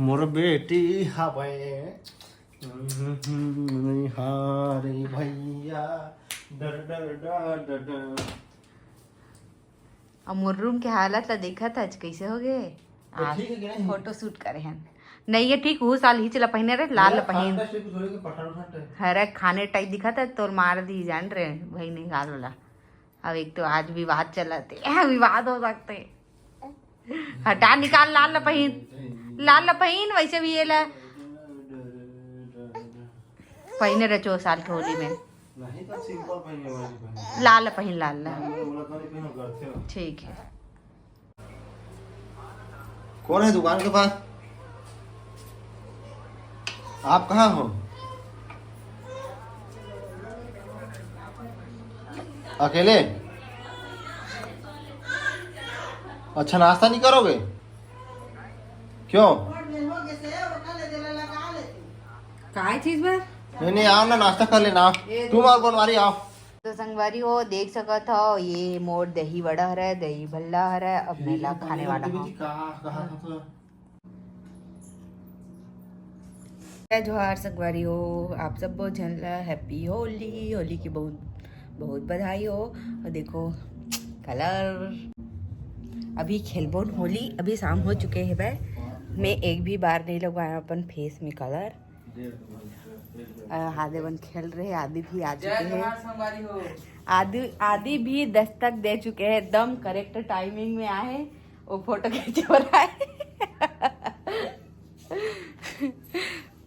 मोर बेटी हवे हारे भैया डर डर डर डर डर। अब मोर रूम के हालत ला देखा था आज कैसे हो गए। आज फोटो शूट करे हैं नहीं ये ठीक वो साल ही चला पहने रहे लाल पहन हरे खाने टाइप दिखा था तो मार दी जान रहे भाई नहीं गाल वाला। अब एक तो आज विवाद चलाते विवाद हो सकते हटा निकाल लाल पहन वैसे भी ये ला पहने रहे 4 साल के होली में नहीं तो सिंपल पहने लाल पहन लाल ठीक है। कौन है दुकान के पास? आप कहाँ हो? अकेले? अच्छा नाश्ता नहीं करोगे? क्यों? काय चीज बा नहीं आओ ना नाश्ता कर लेना तुम और बनवारी आओ। तो संगवारी हो देख सकत हो ये मोर दही बड़ा है दही भल्ला है अब मेला खाने वाला हो। जोहार संगवारी हो आप सब बहुत झनला हैप्पी होली होली की बहुत बहुत बधाई हो। और देखो कलर अभी खेलबोन होली अभी शाम हो चुके हैं भाई मैं एक भी बार नहीं लगवाया अपन फेस में कलर। हादेवन खेल रहे आदि भी आ चुके हैं आदि भी दस्तक दे चुके हैं एकदम करेक्ट टाइमिंग में आए वो फोटो खींचे हो रहा है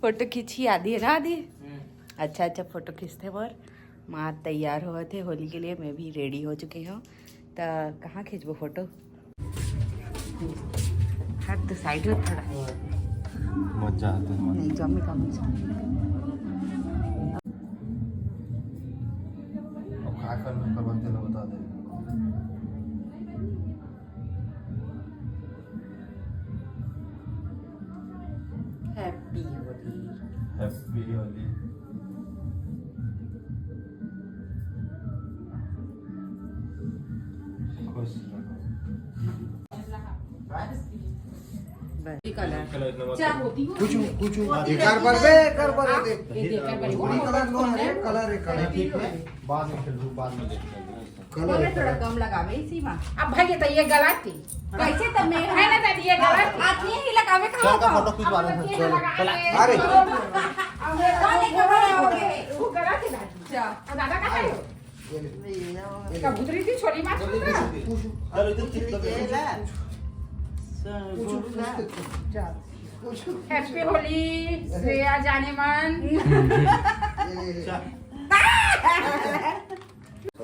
फोटो खींची आदि है ना आदि अच्छा फोटो खींचते और माँ तैयार हुए थे होली के लिए मैं भी रेडी हो चुकी हूँ तो कहाँ खींचबो फोटो हट तो साइड हो थोड़ा मजा आता है नहीं जमी कम बनते ना बता दे। Happy Holi happy Holi. खुश कुछ कर पर बे कर पर दे थोड़ी कलर नो है कलर ठीक है बाद में खेल बाद में देख कलर थोड़ा कम लगावे इसी में अब भाई तो ये गलत थी कैसे तब मैं है ना दादी ये गलत थी आदमी ही लगावे चल का फोटो खिंचवा ले चल अरे वो गलत थी दादी दादा का है कबूतरी थी छोटी माँ अरे इधर चिप हैप्पी होली श्रेया जाने मन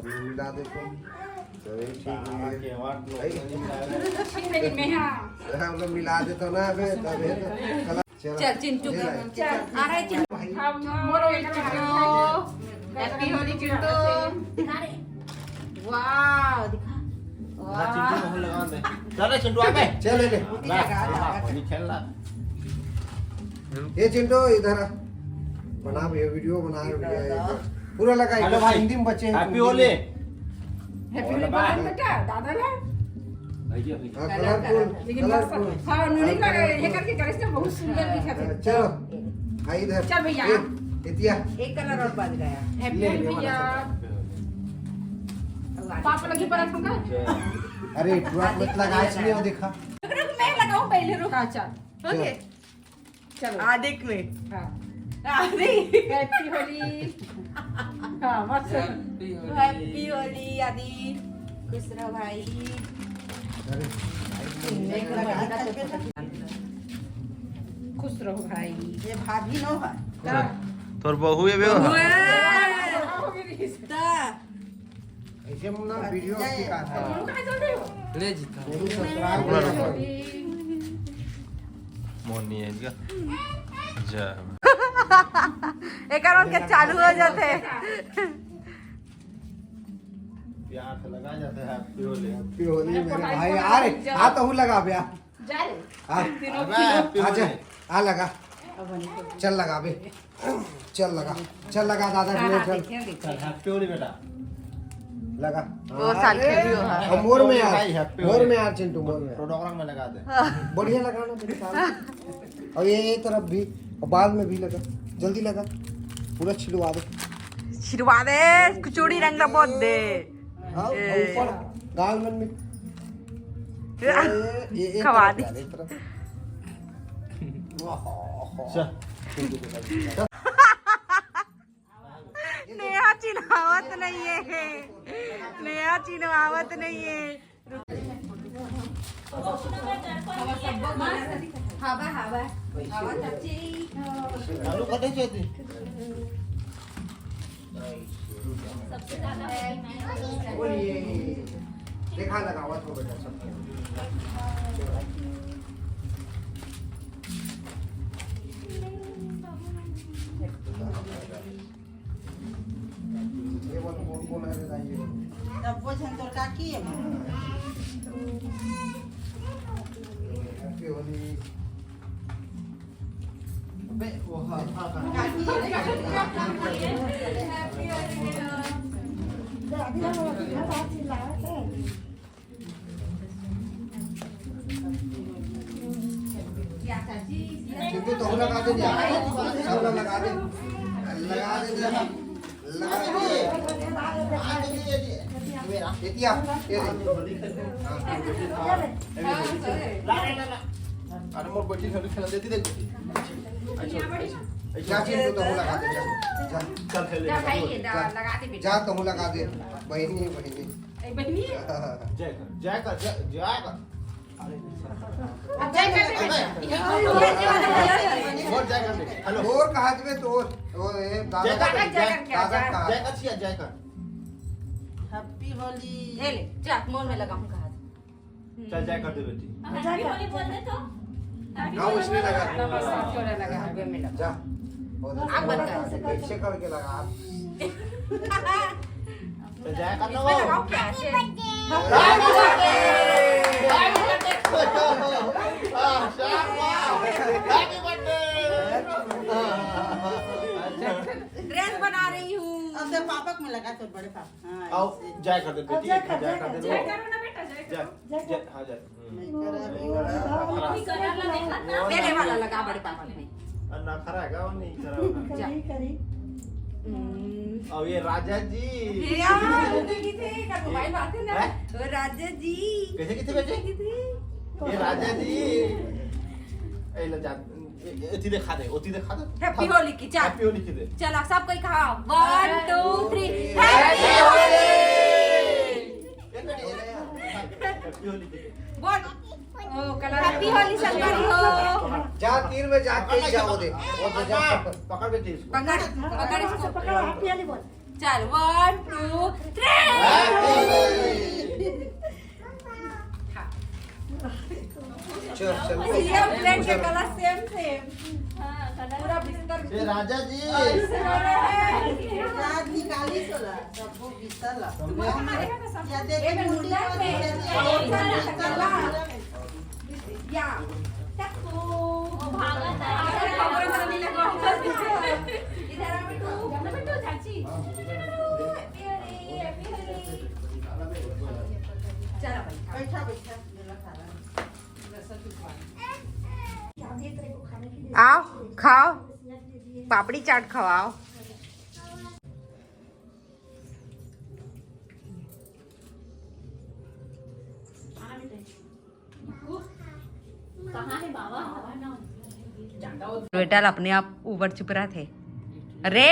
मिला देखो लेकिन मैं हाँ हम लोग मिला देते ना अबे तब चल चिंटू आ रहा है चिंटू हम मोरो हैप्पी होली चिंटू दिखा रे वाह दिखा चिंटू मोहन लगा दे चल चिंटू आ गए चल ले होली खेलना ये चिंटू इधर बना वीडियो बना पूरा लगा हेलो भाई हिंदी में बच्चे हैप्पी होली हैप्पी होली बेटा दादा ला लेकिन मस्त हाँ उन्होंने लगा ये करके करे बहुत सुंदर दिखा था। चलो भाई इधर चल भैया इतिया एक कलर और बच गया हैप्पी होली भैया पापा लगी पर का अरे पूरा मत लगा इसलिए वो देखा रुक मैं लगाऊं पहले रुक चल ओके चलो आदिक में हाँ आदि हैप्पी होली हाँ मस्त हैप्पी होली आदि खुश रहो भाई खुश रहो भाई ये भाभी नो है तोर बहू है बे ऐसे मुन्ना वीडियो दिखा था ले मोनी है इसका जा एक कारण के चालू हो जाते प्यार से लगा जाते हैं हैप्पी होली हैप्पी होली मेरे भाई अरे आ तो हूं लगा बे जा रे आ आ लगा चल लगा बे चल लगा दादा चल चल हैप्पी होली बेटा लगा वो साल के भी हो और मोर में भाई, यार happy मोर होली। में यार चिंटू मोर में प्रोडक्ट में लगा दे बढ़िया लगाना मेरे साथ और ये तरफ भी और बाल में भी लगा जल्दी लगा पूरा छिलवा दे छिड़वा दे कुचोड़ी रंग बहुत दे हाँ और ऊपर गाल में ये खवा तरफ दी। यार, ये तरफ। चल नेहा चिन्हावत नहीं है नेहा चिन्हावत नहीं है हवा हवा हवा चाची चालू कर दे चेती और ये देखा लगा हुआ तो बेटा सब ये वो कौन है रे ये तब वो झन तोर काकी है हैप्पी होली अबे वो हां काकी क्या चाची चिंटू तो लगा दे जा सब लगा दे लगा दे लगा दे एतिया ये अरे मोर बच्ची थोड़ी खेल देती देख जा चिंटू तो लगा दे जा चल खेल क्या भाई ये लगा दे बेटा जा तो लगा दे बहनी बहनी ए बहनी जय कर जय कर जय कर जय कर और जय कर हेलो और कहा दे तो वो ये जय कर दादा का जय कर छिया जय कर हैप्पी होली ले ले जा मोन में लगाऊं कहा चल जय कर दे बेटी ना उसने लगा थोड़ा लगा हलवे में लगा जा आग बंद कर ऐसे करके लगा चल जय कर लो इसमें लगाओ क्या ऐसे हैप्पी बर्थडे ड्रेस बना रही हूँ अब से पापक में लगा तोर बड़े पापा हां आओ जय कर दे बेटी जय कर दे जय करो ना बेटा जय जय जय हां जय मेरे वाला लगा बड़े पापा में अन्ना खरा है वो नहीं करा अब ये राजा जी मोबाइल बात है ना तो राजा जी कैसे कितने बेटे ये राजा जी ए ले जा एती दिखा दे ओती दिखा दे हैप्पी होली की चल हैप्पी होली की दे चल सब कोई कहा 1 2 3 हैप्पी होली हैप्पी होली की दे बोल ओ कलर हैप्पी होली संगरी हो जा तीर में जाके ही जाओ दे वो तो जा पकड़ बेटी इसको पकड़ पकड़ इसको पकड़ो हैप्पी होली बोल चल 1 2 3 चल चल सेम ब्लैक के कलर सेम पूरा बिस्तर ये राजा जी रात निकाली सोला सब वो बिसला या ये देख में मुड़ी मुंडा में या टक्को भागत है खबर करने लगा इधर आ बेटू चाची हैप्पी होली चलो भाई बैठा बैठा मेरा खाना आओ खाओ पापड़ी चाट खवाओ बेटा अपने आप ऊपर चुप रहा थे अरे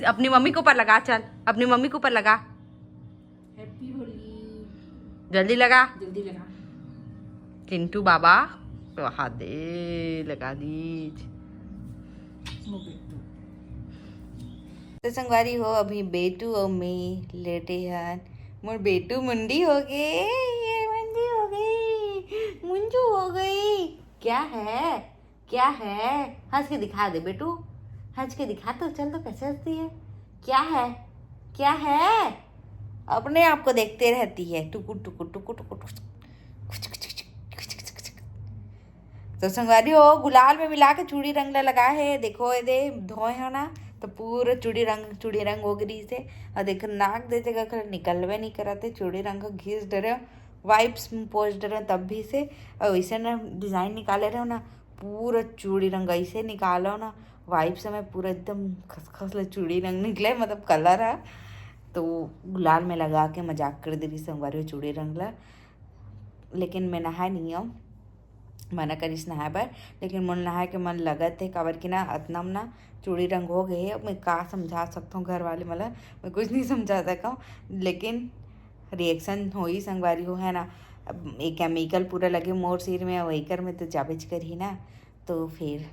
अपनी मम्मी के ऊपर लगा चल अपनी मम्मी के ऊपर लगा हैप्पी होली जल्दी लगा जल्दी लगा चिंटू बाबा हाथ दे लगा दीज तो संगवारी हो अभी बेटू और मैं लेटे हैं मोर बेटू मुंडी हो गई ये मुंडी हो गई मुंजू हो गई क्या है हंस के दिखा दे बेटू हंस के दिखा तो चल तो कैसे हंसती है क्या है अपने आप को देखते रहती है टुकुर टुकुर टुकुर टुकुर तो संगवारी हो गुलाल में मिला के चूड़ी रंग लगा है देखो ये दे धोए हो ना तो पूरा चूड़ी रंग हो गई से। और देख नाक देते का कलर निकलवे नहीं कराते, चूड़ी रंग को घिस डरे वाइप्स में पोस्ट डरे तब भी से। और वैसे ना डिज़ाइन निकाले रहे हो ना, पूरा चूड़ी रंग ऐसे निकालो ना वाइप से में पूरा एकदम खसखस चूड़ी रंग निकले, मतलब कलर है। तो गुलाल में लगा के मजाक कर दे रही संगवारी चूड़ी रंग ला। लेकिन मैं नहाए नहीं हूँ, मना करीस नहाए पर, लेकिन मन नहाए के मन लगत है काबर कि ना अतना ना चूड़ी रंग हो गए। अब मैं का समझा सकता हूँ घर वाले, मतलब मैं कुछ नहीं समझा सका हूँ, लेकिन रिएक्शन हो ही संगवारी हो है ना। अब एक केमिकल पूरा लगे मोर सिर में, वही कर में तो जाबेज कर ही ना, तो फिर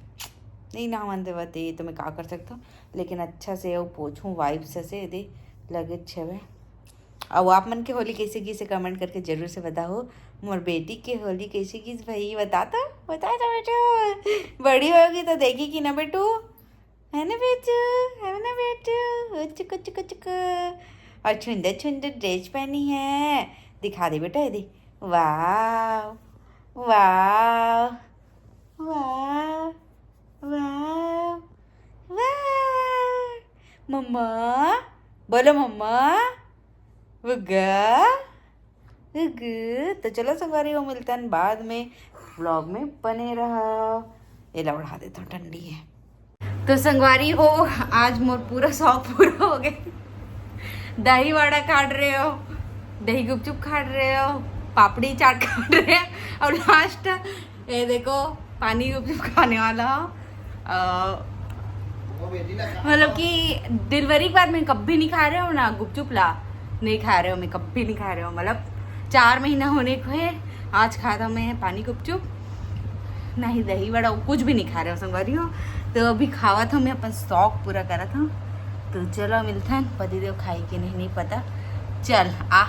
नहीं ना मन देवते तो मैं का कर सकता हूँ। लेकिन अच्छा से वो पोछूँ वाइब से दे लगे छवे। अब आप मन के होली कैसे की से कमेंट करके जरूर से बताओ। मोर बेटी के होली कैसे की भाई बता तो बेटू, बड़ी होगी तो देगी कि ना बेटू, है ना बेटू, है ना बेटू, चुक चुक चुक। और सुंदर ड्रेस पहनी है, दिखा दे बेटा, दे। वाह वाह वाह वाह वाह, मम्मा बोलो मम्मा, उगा। तो चलो संगवारी हो मिलता है बाद में व्लॉग में, बने रहा। ये ला उड़ा देता हूँ, ठंडी है। तो संगवारी हो आज मोर पूरा शौक पूरा हो गया। दही वड़ा काट रहे हो, दही गुपचुप खाट रहे हो, पापड़ी चाट खाट रहे हो, और लास्ट ये देखो पानी गुपचुप खाने वाला हो। मतलब कि डिलीवरी के बाद मैं कभी नहीं खा रहे हो ना गुपचुप ला, नहीं खा रहे हो, मैं कभी नहीं खा रहे हो, मतलब 4 महीना होने को है। आज खाता मैं पानी गुपचुप, नहीं दही वड़ा, कुछ भी नहीं खा रहे हो संगवारी हो। तो अभी खावा था, मैं अपन शौक पूरा करा था। तो चलो मिलता है, पति देव खाई कि नहीं पता। चल आ